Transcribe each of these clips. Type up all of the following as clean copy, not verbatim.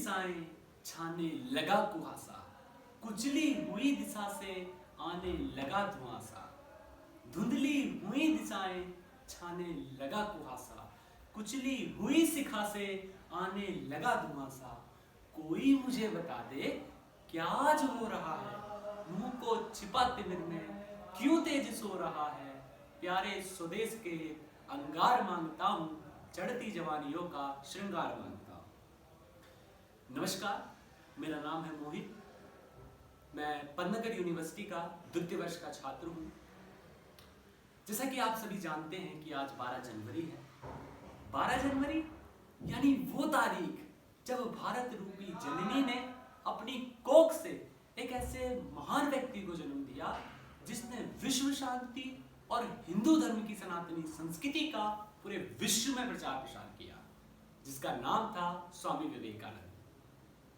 दिशाएं छाने लगा कुहासा, कुचली हुई दिशा से आने लगा धुआंसा। धुंधली हुई दिशाएं छाने लगा कुहासा, कुचली हुई शिखा से आने लगा धुआंसा। कोई मुझे बता दे क्या आज हो रहा है, मुंह को छिपा तिमिर में क्यों तेज सो रहा है। प्यारे स्वदेश के अंगार मांगता हूं, चढ़ती जवानियों का श्रृंगार मांगता हूं। नमस्कार, मेरा नाम है मोहित। मैं पन्नागर यूनिवर्सिटी का द्वितीय वर्ष का छात्र हूं। जैसा कि आप सभी जानते हैं कि आज 12 जनवरी है। 12 जनवरी यानी वो तारीख जब भारत रूपी जननी ने अपनी कोख से एक ऐसे महान व्यक्ति को जन्म दिया जिसने विश्व शांति और हिंदू धर्म की सनातनी संस्कृति का पूरे विश्व में प्रचार प्रसार किया, जिसका नाम था स्वामी विवेकानंद।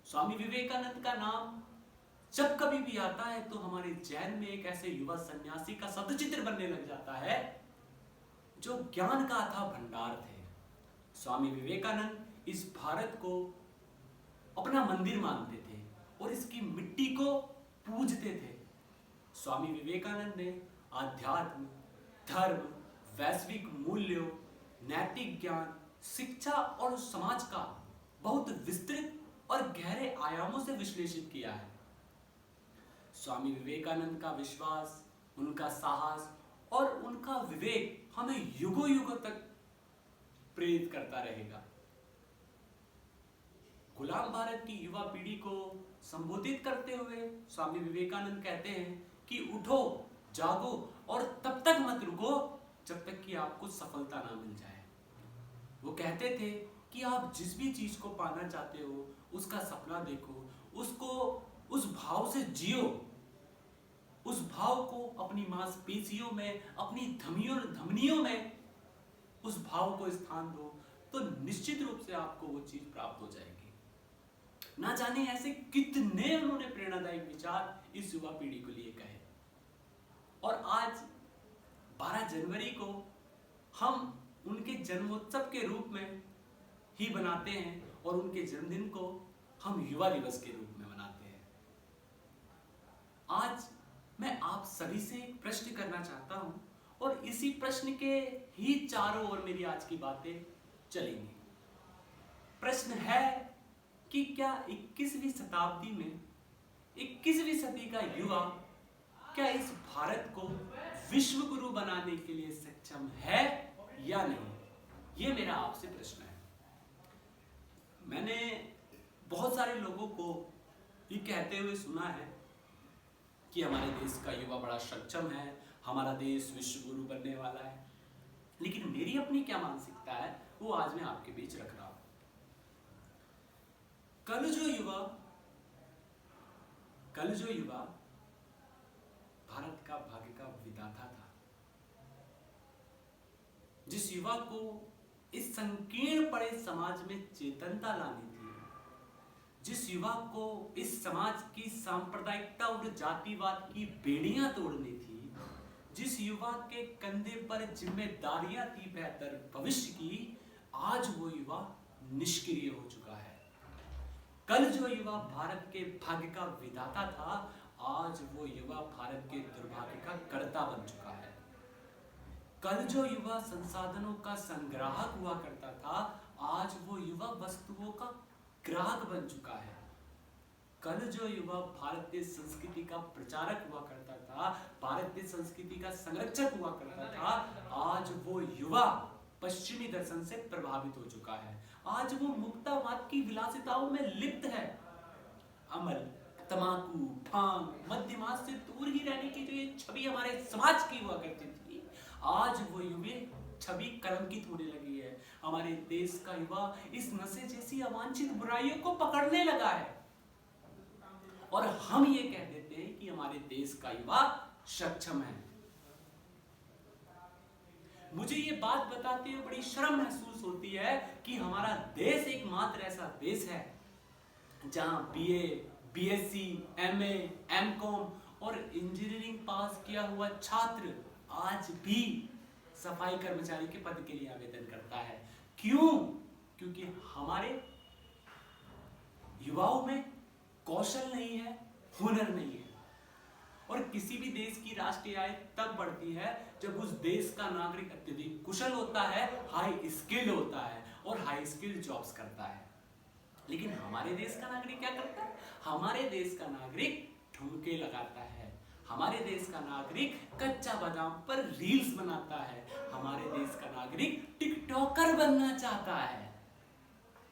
स्वामी विवेकानंद का नाम जब कभी भी आता है तो हमारे जहन में एक ऐसे युवा सन्यासी का सदचित्र बनने लग जाता है जो ज्ञान का अथाह भंडार थे। स्वामी विवेकानंद इस भारत को अपना मंदिर मानते थे और इसकी मिट्टी को पूजते थे। स्वामी विवेकानंद ने आध्यात्म, धर्म, वैश्विक मूल्यों, नैतिक ज्ञान, शिक्षा और समाज का बहुत विस्तृत और गहरे आयामों से विश्लेषित किया है। स्वामी विवेकानंद का विश्वास, उनका साहस और उनका विवेक हमें युगों युगों तक प्रेरित करता रहेगा। गुलाम भारत की युवा पीढ़ी को संबोधित करते हुए स्वामी विवेकानंद कहते हैं कि उठो, जागो और तब तक मत रुको जब तक कि आपको सफलता ना मिल जाए। वो कहते थे कि आप जिस भी चीज को पाना चाहते हो उसका सपना देखो, उसको उस भाव से जियो, उस भाव को अपनी मांसपेशियों में, अपनी धमनियों में उस भाव को स्थान दो, तो निश्चित रूप से आपको वो चीज प्राप्त हो जाएगी। ना जाने ऐसे कितने उन्होंने प्रेरणादायक विचार इस युवा पीढ़ी को लिए कहे। और आज 12 जनवरी को हम उनके जन्मोत्सव के रूप में ही बनाते हैं और उनके जन्मदिन को हम युवा दिवस के रूप में मनाते हैं। आज मैं आप सभी से एक प्रश्न करना चाहता हूं और इसी प्रश्न के ही चारों ओर मेरी आज की बातें चलेंगी। प्रश्न है कि क्या 21वीं शताब्दी में 21वीं सदी का युवा क्या इस भारत को विश्व गुरु बनाने के लिए सक्षम है या नहीं? ये मेरा आपसे प्रश्न है। मैंने बहुत सारे लोगों को ये कहते हुए सुना है कि हमारे देश का युवा बड़ा सक्षम है, हमारा देश विश्व गुरु बनने वाला है। लेकिन मेरी अपनी क्या मानसिकता है वो आज मैं आपके बीच रख रहा हूं। कल जो युवा भारत का भाग्य का विधाता था, जिस युवा को इस संकीर्ण पड़े समाज में चेतनता लानी थी, जिस युवा को इस समाज की सांप्रदायिकता और जातिवाद की बेड़ियां तोड़नी थी, जिस युवा के कंधे पर जिम्मेदारियां थी बेहतर भविष्य की, आज वो युवा निष्क्रिय हो चुका है। कल जो युवा भारत के भाग्य का विधाता था, आज वो युवा भारत के दुर्भाग्य का कर्ता बन चुका है। कल जो युवा संसाधनों का संग्राहक हुआ करता था, आज वो युवा वस्तुओं का ग्राहक बन चुका है। कल जो युवा भारतीय संस्कृति का प्रचारक हुआ करता था, भारतीय संस्कृति का संरक्षक हुआ करता था, आज वो युवा पश्चिमी दर्शन से प्रभावित हो चुका है। आज वो मुक्तावाद की विलासिताओं में लिप्त है। अमल, तमाकू, भांग, मद्यमास से दूर ही रहने की जो ये छवि हमारे समाज की हुआ करती थी, आज वो युवा छवि कलंकित होने लगी है। हमारे देश का युवा इस नशे जैसी अवांछित बुराइयों को पकड़ने लगा है और हम ये कह देते हैं कि हमारे देश का युवा सक्षम है। मुझे ये बात बताते हुए बड़ी शर्म महसूस होती है कि हमारा देश एकमात्र ऐसा देश है जहां बीए, बीएससी, एमए, एमकॉम और इंजीनियरिंग पास किया हुआ छात्र आज भी सफाई कर्मचारी के पद के लिए आवेदन करता है। क्यों? क्योंकि हमारे युवाओं में कौशल नहीं है, हुनर नहीं है। और किसी भी देश की राष्ट्रीय आय तब बढ़ती है जब उस देश का नागरिक अत्यधिक कुशल होता है, हाई स्किल होता है और हाई स्किल जॉब्स करता है। लेकिन हमारे देश का नागरिक क्या करता है? हमारे देश का नागरिक ठुमके लगाता है, हमारे देश का नागरिक कच्चा बादाम पर रील्स बनाता है, हमारे देश का नागरिक टिकटॉकर बनना चाहता है।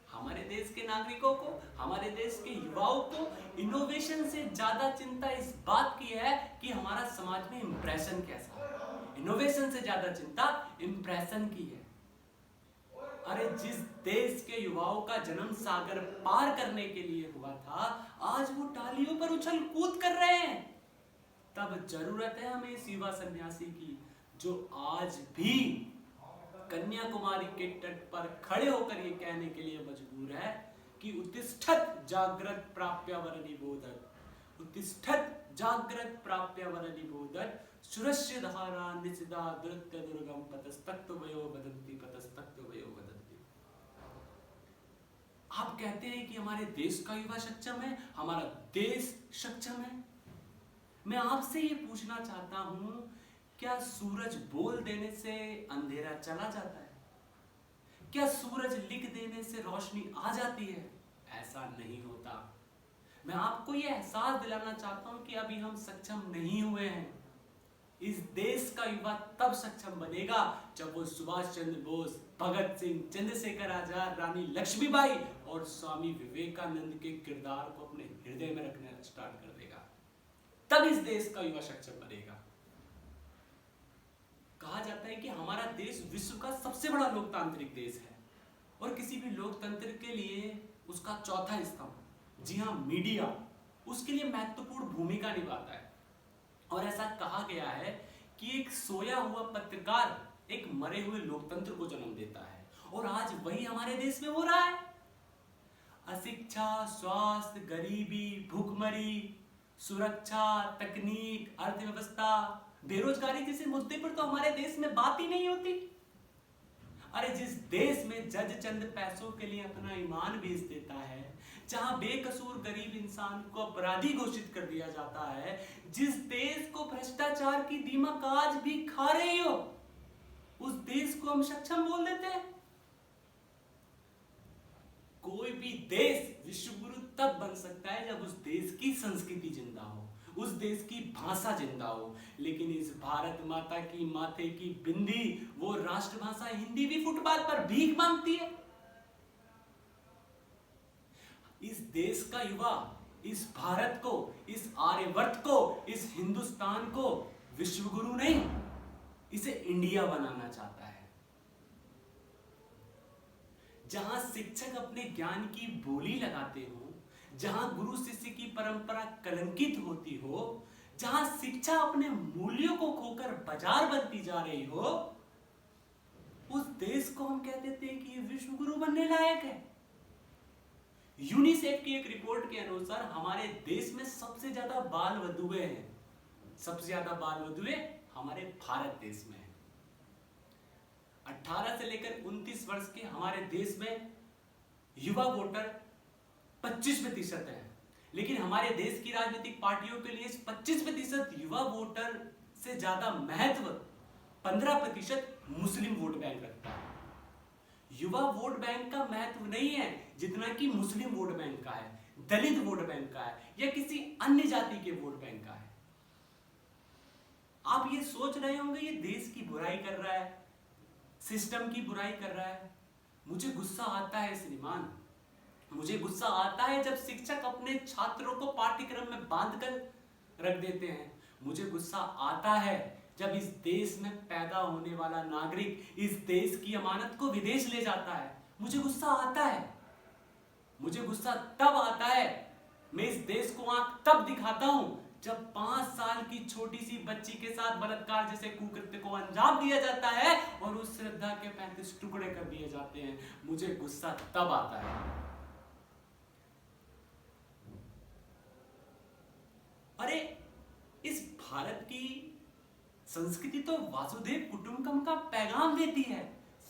हमारे देश के नागरिकों को, हमारे देश के युवाओं को इनोवेशन से ज्यादा चिंता इस बात की है कि हमारा समाज में इंप्रेशन कैसा है। इनोवेशन से ज्यादा चिंता इंप्रेशन की है। अरे जिस देश के युवाओं का जन्म सागर पार करने के लिए हुआ था, आज वो टालियों पर उछल कूद कर रहे हैं। तब जरूरत है हमें इस युवा सन्यासी की, जो आज भी कन्याकुमारी के तट पर खड़े होकर ये कहने के लिए मजबूर है कि उत्तिष्ठत् जाग्रत प्राप्यवर निबोधत, उत्तिष्ठत् जाग्रत प्राप्यवर निबोधत, सुरस्य धारा निशिदा दृत्य दुर्गम पतस्तक्त वयो वदन्ति, पतस्तक्त वयो वदन्ति। आप कहते हैं कि हमारे देश का युवा सक्षम है, हमारा देश सक्षम है। मैं आपसे ये पूछना चाहता हूं, क्या सूरज बोल देने से अंधेरा चला जाता है? क्या सूरज लिख देने से रोशनी आ जाती है? ऐसा नहीं होता। मैं आपको यह एहसास दिलाना चाहता हूं कि अभी हम सक्षम नहीं हुए हैं। इस देश का युवा तब सक्षम बनेगा जब वो सुभाष चंद्र बोस, भगत सिंह, चंद्रशेखर आजाद, रानी लक्ष्मीबाई और स्वामी विवेकानंद के किरदार को अपने हृदय में रखना स्टार्ट कर देगा। तब इस देश का युवा सक्षम बनेगा। कहा जाता है कि हमारा देश विश्व का सबसे बड़ा लोकतांत्रिक देश है और किसी भी लोकतंत्र के लिए उसका चौथा स्तंभ, जी हाँ मीडिया, उसके लिए महत्वपूर्ण भूमिका निभाता है। और ऐसा कहा गया है कि एक सोया हुआ पत्रकार एक मरे हुए लोकतंत्र को जन्म देता है, और आज वही हमारे देश में हो रहा है। अशिक्षा, स्वास्थ्य, गरीबी, भूखमरी, सुरक्षा, तकनीक, अर्थव्यवस्था, बेरोजगारी जैसे मुद्दे पर तो हमारे देश में बात ही नहीं होती। अरे जिस देश में जज चंद पैसों के लिए अपना ईमान बेच देता है, जहां बेकसूर गरीब इंसान को अपराधी घोषित कर दिया जाता है, जिस देश को भ्रष्टाचार की दीमक आज भी खा रही हो, उस देश को हम सक्षम बोल देते हैं। कोई भी देश विश्वगुरु तब बन सकता है जब उस देश की संस्कृति जिंदा हो, उस देश की भाषा जिंदा हो। लेकिन इस भारत माता की माथे की बिंदी, वो राष्ट्रभाषा हिंदी भी फुटपाथ पर भीख मांगती है। इस देश का युवा इस भारत को, इस आर्यवर्त को, इस हिंदुस्तान को विश्वगुरु नहीं, इसे इंडिया बनाना चाहता है। जहां शिक्षक अपने ज्ञान की बोली लगाते हो, जहां गुरु शिष्य की परंपरा कलंकित होती हो, जहां शिक्षा अपने मूल्यों को खोकर बाजार बनती जा रही हो, उस देश को हम कह देते हैं कि ये विश्वगुरु बनने लायक है। यूनिसेफ की एक रिपोर्ट के अनुसार हमारे देश में सबसे ज्यादा बाल वधुएं हैं, सबसे ज्यादा बाल वधुएं हमारे भारत देश में है। 18 से लेकर 29 वर्ष के हमारे देश में युवा वोटर 25% है, लेकिन हमारे देश की राजनीतिक पार्टियों के लिए 25% युवा वोटर से ज्यादा महत्व 15% मुस्लिम वोट बैंक रखता है। युवा वोट बैंक का महत्व नहीं है जितना कि मुस्लिम वोट बैंक का है, दलित वोट बैंक का है, या किसी अन्य जाति के वोट बैंक का है। आप ये सोच रहे होंगे ये देश की बुराई कर रहा है, सिस्टम की बुराई कर रहा है। मुझे गुस्सा आता है श्रीमान, मुझे गुस्सा आता है जब शिक्षक अपने छात्रों को पाठ्यक्रम में बांधकर रख देते हैं। मुझे गुस्सा आता है जब इस देश में पैदा होने वाला नागरिक इस देश की अमानत को विदेश ले जाता है। मुझे गुस्सा आता है। मुझे गुस्सा तब आता है, मैं इस देश को आंख तब दिखाता हूं जब 5 साल की छोटी सी बच्ची के साथ बलात्कार जैसे कुकृत्य को अंजाम दिया जाता है और उस श्रद्धा के 35 टुकड़े कर दिए जाते हैं। मुझे गुस्सा तब आता है। अरे इस भारत की संस्कृति तो वासुदेव कुटुंबकम का पैगाम देती है,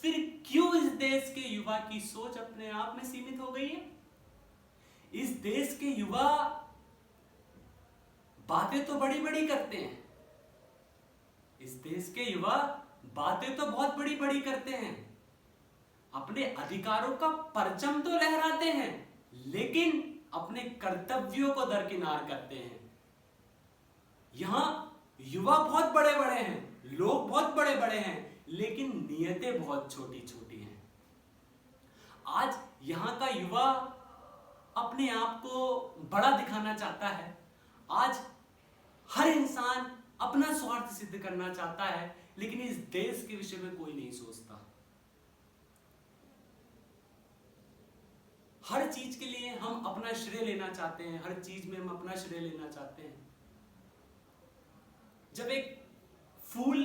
फिर क्यों इस देश के युवा की सोच अपने आप में सीमित हो गई है? इस देश के युवा बातें तो बड़ी बड़ी करते हैं, इस देश के युवा बातें तो बहुत बड़ी बड़ी करते हैं, अपने अधिकारों का परचम तो लहराते हैं, लेकिन अपने कर्तव्यों को दरकिनार करते हैं। यहां युवा बहुत बड़े बड़े हैं, लोग बहुत बड़े बड़े हैं, लेकिन नियतें बहुत छोटी छोटी हैं। आज यहां का युवा अपने आप को बड़ा दिखाना चाहता है। आज हर इंसान अपना स्वार्थ सिद्ध करना चाहता है, लेकिन इस देश के विषय में कोई नहीं सोचता। हर चीज के लिए हम अपना श्रेय लेना चाहते हैं, हर चीज में हम अपना श्रेय लेना चाहते हैं। जब एक फूल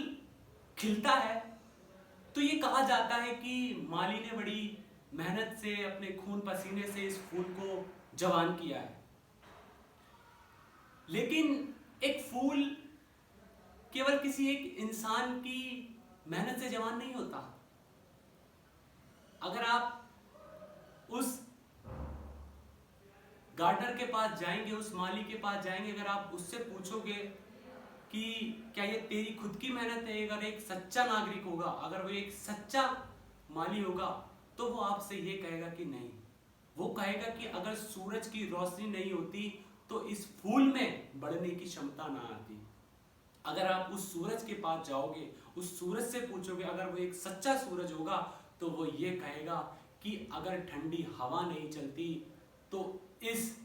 खिलता है तो ये कहा जाता है कि माली ने बड़ी मेहनत से, अपने खून पसीने से इस फूल को जवान किया है। लेकिन एक फूल केवल किसी एक इंसान की मेहनत से जवान नहीं होता। अगर आप उस गार्डनर के पास जाएंगे, उस माली के पास जाएंगे, अगर आप उससे पूछोगे कि क्या ये तेरी खुद की मेहनत है, अगर एक सच्चा नागरिक होगा, अगर वो एक सच्चा माली होगा, तो वो आपसे ये कहेगा कि नहीं। वो कहेगा कि अगर सूरज की रोशनी नहीं होती तो इस फूल में बढ़ने की क्षमता ना आती। अगर आप उस सूरज के पास जाओगे, उस सूरज से पूछोगे, अगर वो एक सच्चा सूरज होगा, तो वो ये कहेगा कि अगर ठंडी हवा नहीं चलती तो इस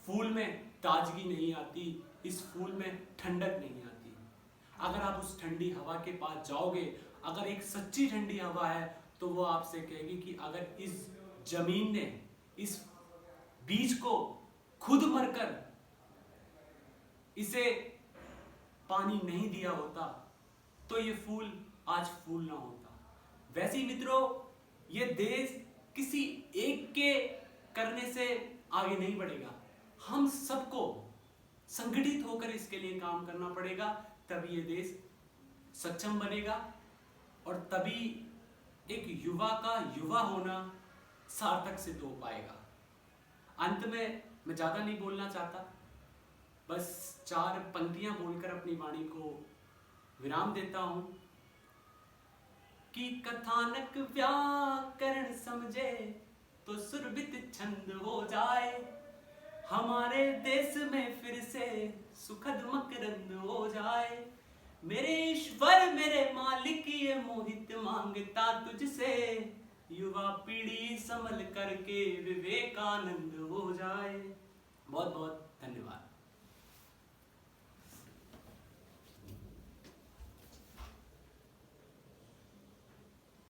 फूल में ताजगी नहीं आती, इस फूल में ठंडक नहीं आती। अगर आप उस ठंडी हवा के पास जाओगे, अगर एक सच्ची ठंडी हवा है, तो वो आपसे कहेगी कि अगर इस जमीन ने इस बीज को खुद मरकर इसे पानी नहीं दिया होता तो ये फूल आज फूल ना होता। वैसे ही मित्रों, ये देश किसी एक के करने से आगे नहीं बढ़ेगा। हम सबको संगठित होकर इसके लिए काम करना पड़ेगा, तभी ये देश सक्षम बनेगा और तभी एक युवा का युवा होना सार्थक सिद्ध हो पाएगा। अंत में मैं ज्यादा नहीं बोलना चाहता, बस 4 पंक्तियां बोलकर अपनी वाणी को विराम देता हूं कि कथानक व्याकरण समझे तो सुरभित छंद हो जाए, हमारे देश में फिर से सुखद मकरंद हो जाए। मेरे ईश्वर मेरे मालिक ये मोहित मांगता तुझसे, युवा पीढ़ी संभल करके विवेकानंद हो जाए। बहुत बहुत धन्यवाद।